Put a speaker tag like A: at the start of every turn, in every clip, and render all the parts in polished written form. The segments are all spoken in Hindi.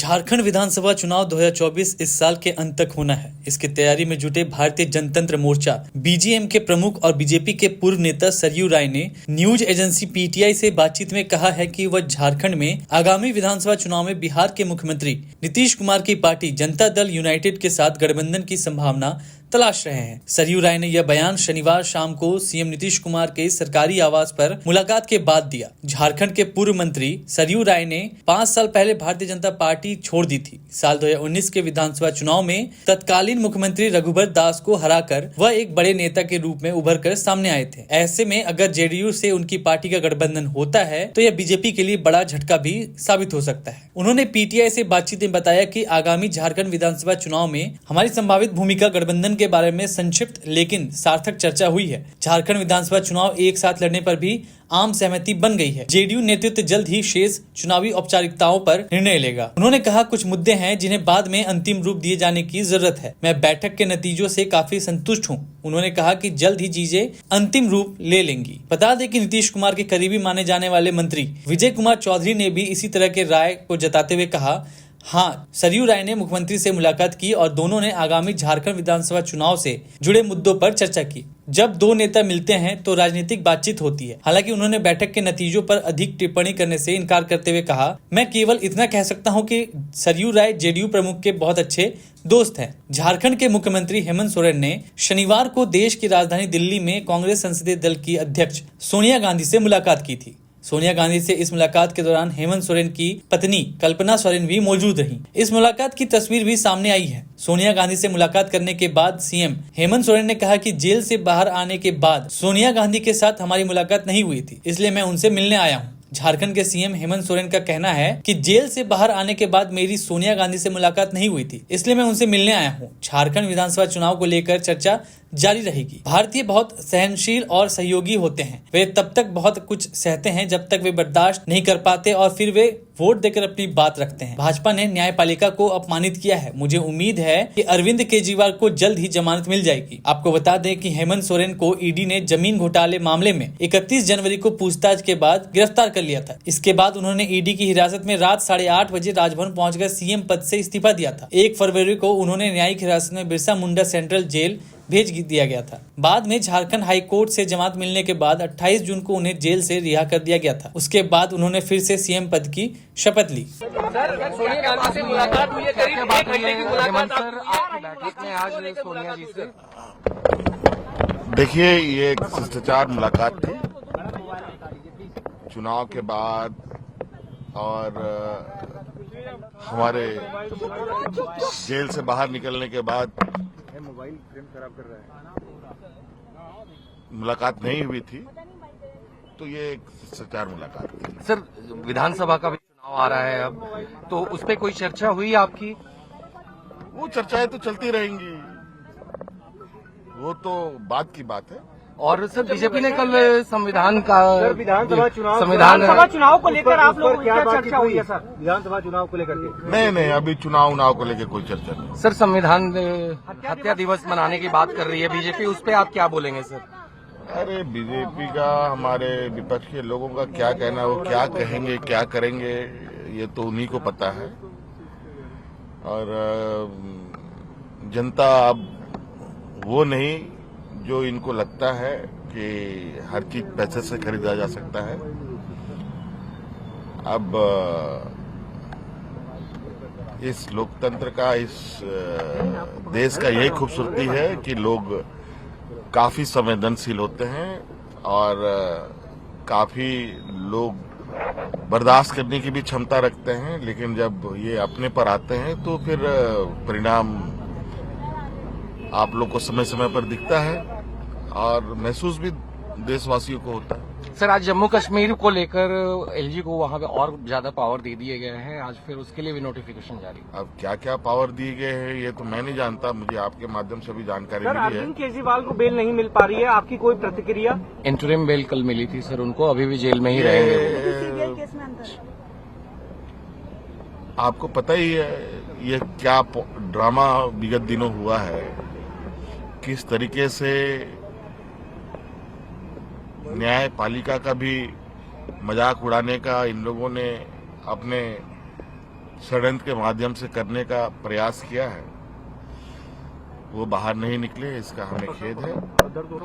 A: झारखंड विधानसभा चुनाव 2024 इस साल के अंत तक होना है। इसकी तैयारी में जुटे भारतीय जनतंत्र मोर्चा बीजेएम के प्रमुख और बीजेपी के पूर्व नेता सरयू राय ने न्यूज एजेंसी पीटीआई से बातचीत में कहा है कि वह झारखंड में आगामी विधानसभा चुनाव में बिहार के मुख्यमंत्री नीतीश कुमार की पार्टी जनता दल यूनाइटेड के साथ गठबंधन की संभावना तलाश रहे हैं। सरयू राय ने यह बयान शनिवार शाम को सीएम नीतीश कुमार के सरकारी आवास पर मुलाकात के बाद दिया। झारखंड के पूर्व मंत्री सरयू राय ने 5 साल पहले भारतीय जनता पार्टी छोड़ दी थी। साल 2019 के विधानसभा चुनाव में तत्कालीन मुख्यमंत्री रघुबर दास को हराकर वह एक बड़े नेता के रूप में उभर कर सामने आए थे। ऐसे में अगर जेडीयू से उनकी पार्टी का गठबंधन होता है तो यह बीजेपी के लिए बड़ा झटका भी साबित हो सकता है। उन्होंने पीटीआई से बातचीत में बताया कि आगामी झारखंड विधानसभा चुनाव में हमारी संभावित भूमिका गठबंधन के बारे में संक्षिप्त लेकिन सार्थक चर्चा हुई है। झारखंड विधानसभा चुनाव एक साथ लड़ने पर भी आम सहमति बन गई है। जेडीयू नेतृत्व जल्द ही शेष चुनावी औपचारिकताओं पर निर्णय लेगा। उन्होंने कहा, कुछ मुद्दे हैं जिन्हें बाद में अंतिम रूप दिए जाने की जरूरत है। मैं बैठक के नतीजों से काफी संतुष्ट हूं। उन्होंने कहा कि जल्द ही चीजें अंतिम रूप ले लेंगी। बता दें कि नीतीश कुमार के करीबी माने जाने वाले मंत्री विजय कुमार चौधरी ने भी इसी तरह के राय को जताते हुए कहा, हाँ, सरयू राय ने मुख्यमंत्री से मुलाकात की और दोनों ने आगामी झारखंड विधानसभा चुनाव से जुड़े मुद्दों पर चर्चा की। जब दो नेता मिलते हैं तो राजनीतिक बातचीत होती है। हालांकि उन्होंने बैठक के नतीजों पर अधिक टिप्पणी करने से इनकार करते हुए कहा, मैं केवल इतना कह सकता हूं कि सरयू राय जेडीयू प्रमुख के बहुत अच्छे दोस्त हैं। झारखंड के मुख्यमंत्री हेमंत सोरेन ने शनिवार को देश की राजधानी दिल्ली में कांग्रेस संसदीय दल की अध्यक्ष सोनिया गांधी से मुलाकात की थी। सोनिया गांधी से इस मुलाकात के दौरान हेमंत सोरेन की पत्नी कल्पना सोरेन भी मौजूद रहीं। इस मुलाकात की तस्वीर भी सामने आई है। सोनिया गांधी से मुलाकात करने के बाद सीएम हेमंत सोरेन ने कहा कि जेल से बाहर आने के बाद सोनिया गांधी के साथ हमारी मुलाकात नहीं हुई थी, इसलिए मैं उनसे मिलने आया हूँ। झारखंड के सीएम हेमंत सोरेन का कहना है कि जेल से बाहर आने के बाद मेरी सोनिया गांधी से मुलाकात नहीं हुई थी, इसलिए मैं उनसे मिलने आया हूँ। झारखंड विधानसभा चुनाव को लेकर चर्चा जारी रहेगी। भारतीय बहुत सहनशील और सहयोगी होते हैं। वे तब तक बहुत कुछ सहते हैं जब तक वे बर्दाश्त नहीं कर पाते और फिर वे वोट देकर अपनी बात रखते हैं। भाजपा ने न्यायपालिका को अपमानित किया है। मुझे उम्मीद है कि अरविंद केजरीवाल को जल्द ही जमानत मिल जाएगी। आपको बता दें कि हेमंत सोरेन को ईडी ने जमीन घोटाले मामले में 31 जनवरी को पूछताछ के बाद गिरफ्तार कर लिया था। इसके बाद उन्होंने ईडी की हिरासत में रात 8:30 बजे राजभवन पहुंचकर सीएम पद से इस्तीफा दिया था। 1 फरवरी को उन्होंने न्यायिक हिरासत में बिरसा मुंडा सेंट्रल जेल भेज दिया गया था। बाद में झारखंड हाई कोर्ट से जमानत मिलने के बाद 28 जून को उन्हें जेल से रिहा कर दिया गया था। उसके बाद उन्होंने फिर से सीएम पद की शपथ ली।
B: सर, सोनिया गांधी से मुलाकात हुई है, करीब 1 घंटे की मुलाकात। सर, आपकी बैठक में आज सोनिया जी से
C: देखिए, ये एक शिष्टाचार मुलाकात थी। चुनाव के बाद और हमारे जेल से बाहर निकलने के बाद
D: मोबाइल फ्रेम खराब कर रहा है।
C: मुलाकात नहीं हुई थी, तो ये एक शिष्टाचार मुलाकात थी।
B: सर, विधानसभा का भी चुनाव आ रहा है अब, तो उस पर कोई चर्चा हुई आपकी?
C: वो चर्चाएं तो चलती रहेंगी, वो तो बात की बात है।
B: और सर, बीजेपी ने कल संविधान का
D: विधानसभा
B: चुनाव
D: को लेकर आप लोग क्या चर्चा हुई है सर? विधानसभा चुनाव को लेकर के
C: नहीं, अभी चुनाव को लेकर कोई चर्चा नहीं।
B: सर, संविधान हत्या दिवस मनाने की बात कर रही है बीजेपी, उस पर आप क्या बोलेंगे सर?
C: अरे, बीजेपी का, हमारे विपक्ष के लोगों का क्या कहना, वो क्या कहेंगे क्या करेंगे, ये तो उन्हीं को पता है। और जनता अब वो नहीं जो इनको लगता है कि हर चीज पैसे से खरीदा जा सकता है। अब इस लोकतंत्र का, इस देश का यही खूबसूरती है कि लोग काफी संवेदनशील होते हैं और काफी लोग बर्दाश्त करने की भी क्षमता रखते हैं। लेकिन जब ये अपने पर आते हैं तो फिर परिणाम आप लोग को समय समय पर दिखता है और महसूस भी देशवासियों को होता है।
B: सर, आज जम्मू कश्मीर को लेकर एलजी को वहां पे और ज्यादा पावर दे दिए गए हैं, आज फिर उसके लिए भी नोटिफिकेशन जारी।
C: अब क्या क्या पावर दिए गए हैं ये तो मैं नहीं जानता, मुझे आपके माध्यम से भी जानकारी मिली है।
D: अरविंद केजरीवाल को बेल नहीं मिल पा रही है, आपकी कोई प्रतिक्रिया?
B: इंटरिम बेल कल मिली थी सर उनको, अभी भी जेल में ही रहेंगे।
C: आपको पता ही है ये क्या ड्रामा विगत दिनों हुआ है, किस तरीके से न्यायपालिका का भी मजाक उड़ाने का इन लोगों ने अपने षड्यंत्र के माध्यम से करने का प्रयास किया है, वो बाहर नहीं निकले, इसका हमें खेद है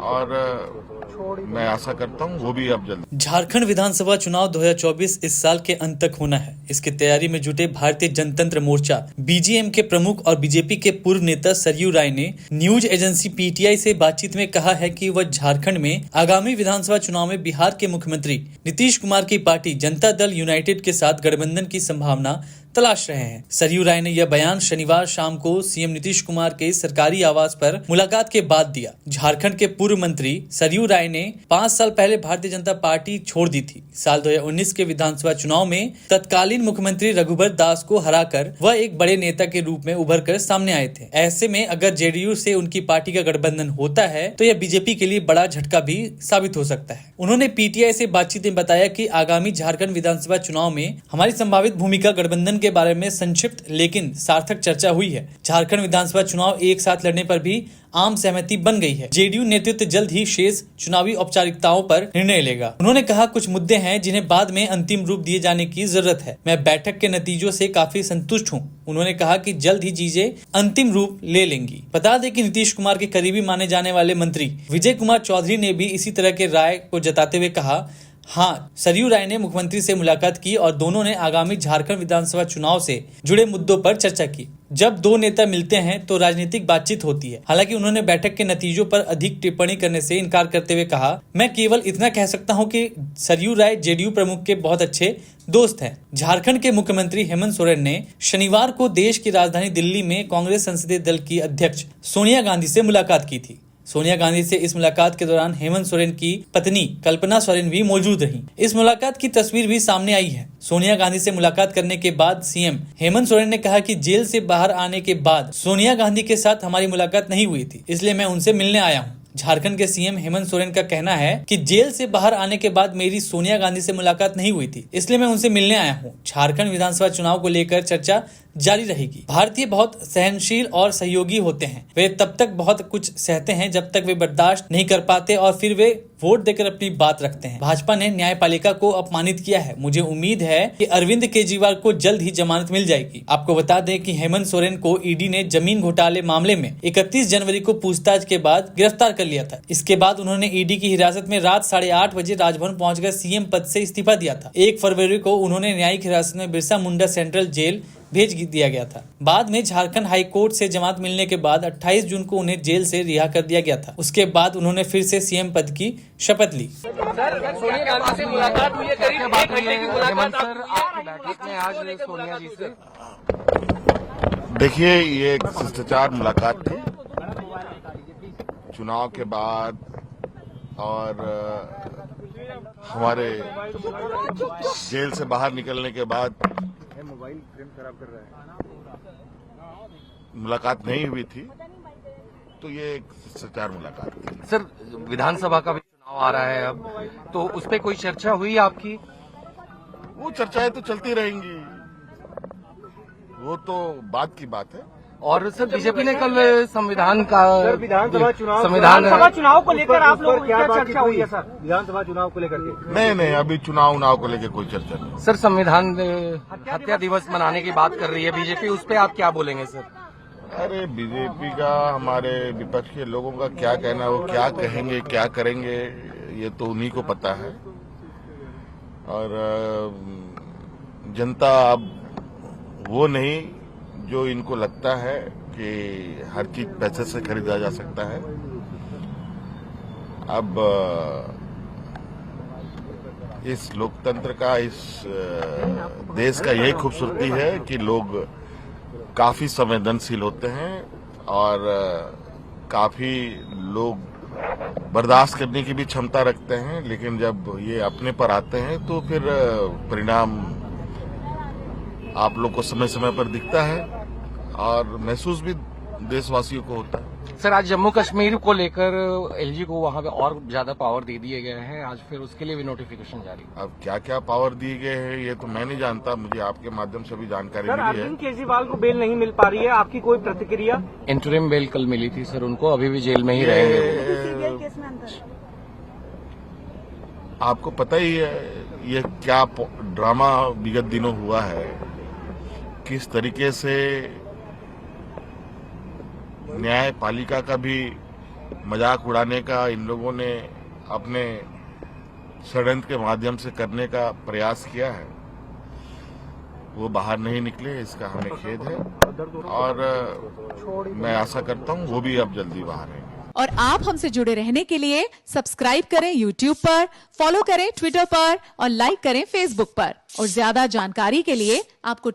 C: और मैं आशा करता हूं वो भी अब जल्द।
A: झारखंड विधानसभा चुनाव 2024 इस साल के अंत तक होना है। इसकी तैयारी में जुटे भारतीय जनतंत्र मोर्चा बीजीएम के प्रमुख और बीजेपी के पूर्व नेता सरयू राय ने न्यूज एजेंसी पीटीआई से बातचीत में कहा है कि वह झारखंड में आगामी विधानसभा चुनाव में बिहार के मुख्यमंत्री नीतीश कुमार की पार्टी जनता दल यूनाइटेड के साथ गठबंधन की संभावना तलाश रहे हैं। सरयू राय ने यह बयान शनिवार शाम को सीएम नीतीश कुमार के सरकारी आवास पर मुलाकात के बाद दिया। झारखंड के पूर्व मंत्री सरयू राय ने 5 साल पहले भारतीय जनता पार्टी छोड़ दी थी। साल 2019 के विधानसभा चुनाव में तत्कालीन मुख्यमंत्री रघुबर दास को हराकर वह एक बड़े नेता के रूप में उभर कर सामने आए थे। ऐसे में अगर जेडीयू से उनकी पार्टी का गठबंधन होता है तो यह बीजेपी के लिए बड़ा झटका भी साबित हो सकता है। उन्होंने पीटीआई से बातचीत में बताया कि आगामी झारखंड विधानसभा चुनाव में हमारी संभावित भूमिका गठबंधन के बारे में संक्षिप्त लेकिन सार्थक चर्चा हुई है। झारखंड विधानसभा चुनाव एक साथ लड़ने पर भी आम सहमति बन गई है। जेडीयू नेतृत्व जल्द ही शेष चुनावी औपचारिकताओं पर निर्णय लेगा। उन्होंने कहा कुछ मुद्दे हैं जिन्हें बाद में अंतिम रूप दिए जाने की जरूरत है। मैं बैठक के नतीजों से काफी संतुष्ट हूं। उन्होंने कहा कि जल्द ही चीजें अंतिम रूप ले लेंगी। बता दें कि नीतीश कुमार के करीबी माने जाने वाले मंत्री विजय कुमार चौधरी ने भी इसी तरह के राय को जताते हुए कहा, हाँ, सरयू राय ने मुख्यमंत्री से मुलाकात की और दोनों ने आगामी झारखंड विधानसभा चुनाव से जुड़े मुद्दों पर चर्चा की। जब दो नेता मिलते हैं तो राजनीतिक बातचीत होती है। हालांकि उन्होंने बैठक के नतीजों पर अधिक टिप्पणी करने से इनकार करते हुए कहा, मैं केवल इतना कह सकता हूं कि सरयू राय जेडीयू प्रमुख के बहुत अच्छे दोस्त हैं। झारखंड के मुख्यमंत्री हेमंत सोरेन ने शनिवार को देश की राजधानी दिल्ली में कांग्रेस संसदीय दल की अध्यक्ष सोनिया गांधी से मुलाकात की थी। सोनिया गांधी से इस मुलाकात के दौरान हेमंत सोरेन की पत्नी कल्पना सोरेन भी मौजूद रहीं। इस मुलाकात की तस्वीर भी सामने आई है। सोनिया गांधी से मुलाकात करने के बाद सीएम हेमंत सोरेन ने कहा कि जेल से बाहर आने के बाद सोनिया गांधी के साथ हमारी मुलाकात नहीं हुई थी, इसलिए मैं उनसे मिलने आया हूँ। झारखंड के सीएम हेमंत सोरेन का कहना है कि जेल से बाहर आने के बाद मेरी सोनिया गांधी से मुलाकात नहीं हुई थी, इसलिए मैं उनसे मिलने आया हूँ। झारखंड विधानसभा चुनाव को लेकर चर्चा जारी रहेगी। भारतीय बहुत सहनशील और सहयोगी होते हैं। वे तब तक बहुत कुछ सहते हैं जब तक वे बर्दाश्त नहीं कर पाते और फिर वे वोट देकर अपनी बात रखते हैं। भाजपा ने न्यायपालिका को अपमानित किया है। मुझे उम्मीद है कि अरविंद केजरीवाल को जल्द ही जमानत मिल जाएगी। आपको बता दें कि हेमंत सोरेन को ईडी ने जमीन घोटाले मामले में 31 जनवरी को पूछताछ के बाद गिरफ्तार कर लिया था। इसके बाद उन्होंने ईडी की हिरासत में रात 8:30 बजे राजभवन पहुंचकर सीएम पद से इस्तीफा दिया था। 1 फरवरी को उन्होंने न्यायिक हिरासत में बिरसा मुंडा सेंट्रल जेल भेज दिया गया था। बाद में झारखंड हाई कोर्ट से जमानत मिलने के बाद 28 जून को उन्हें जेल से रिहा कर दिया गया था। उसके बाद उन्होंने फिर से सीएम पद की शपथ ली।
B: सर, सोनिया गांधी से मुलाकात हुई है, करीब 1 घंटे की मुलाकात। सर, आपकी बैठक में आज सोनिया जी से
C: देखिए, ये एक शिष्टाचार मुलाकात थी। चुनाव के बाद और हमारे जेल से बाहर निकलने के बाद
D: मोबाइल फ्रेम खराब कर रहा है।
C: मुलाकात नहीं हुई थी, तो ये एक शिष्टाचार मुलाकात थी।
B: सर, विधानसभा का भी चुनाव आ रहा है अब, तो उस पर कोई चर्चा हुई आपकी?
C: वो चर्चाएं तो चलती रहेंगी, वो तो बात की बात है।
B: और सर, बीजेपी ने कल संविधान का
D: विधानसभा चुनाव को लेकर आप लोगों की क्या चर्चा हुई है सर? विधानसभा चुनाव को लेकर के
C: नहीं, अभी चुनाव को लेकर कोई चर्चा नहीं।
B: सर, संविधान हत्या दिवस मनाने की बात कर रही है बीजेपी, उस पर आप क्या बोलेंगे सर?
C: अरे, बीजेपी का, हमारे विपक्ष के लोगों का क्या कहना, वो क्या कहेंगे क्या करेंगे ये तो उन्हीं को पता है। और जनता अब वो नहीं जो इनको लगता है कि हर चीज पैसे से खरीदा जा सकता है। अब इस लोकतंत्र का, इस देश का यही खूबसूरती है कि लोग काफी संवेदनशील होते हैं और काफी लोग बर्दाश्त करने की भी क्षमता रखते हैं। लेकिन जब ये अपने पर आते हैं तो फिर परिणाम आप लोग को समय समय पर दिखता है और महसूस भी देशवासियों को होता है।
B: सर, आज जम्मू कश्मीर को लेकर एलजी को वहां पे और ज्यादा पावर दे दिए गए हैं। आज फिर उसके लिए भी नोटिफिकेशन जारी।
C: अब क्या क्या पावर दिए गए हैं ये तो मैं नहीं जानता, मुझे आपके माध्यम से भी जानकारी मिली है।
D: अरविंद केजरीवाल को बेल नहीं मिल पा रही है, आपकी कोई प्रतिक्रिया?
B: इंटरिम बेल कल मिली थी सर उनको, अभी भी जेल में ही रहेंगे।
C: आपको पता ही है ये क्या ड्रामा विगत दिनों हुआ है। किस तरीके से न्यायपालिका का भी मजाक उड़ाने का इन लोगों ने अपने षड्यंत्र के माध्यम से करने का प्रयास किया है, वो बाहर नहीं निकले, इसका हमें खेद है। और मैं आशा करता हूं वो भी अब जल्दी बाहर आएंगे।
E: और आप हमसे जुड़े रहने के लिए सब्सक्राइब करें YouTube पर, फॉलो करें ट्विटर पर और लाइक करें Facebook पर। और ज्यादा जानकारी के लिए आपको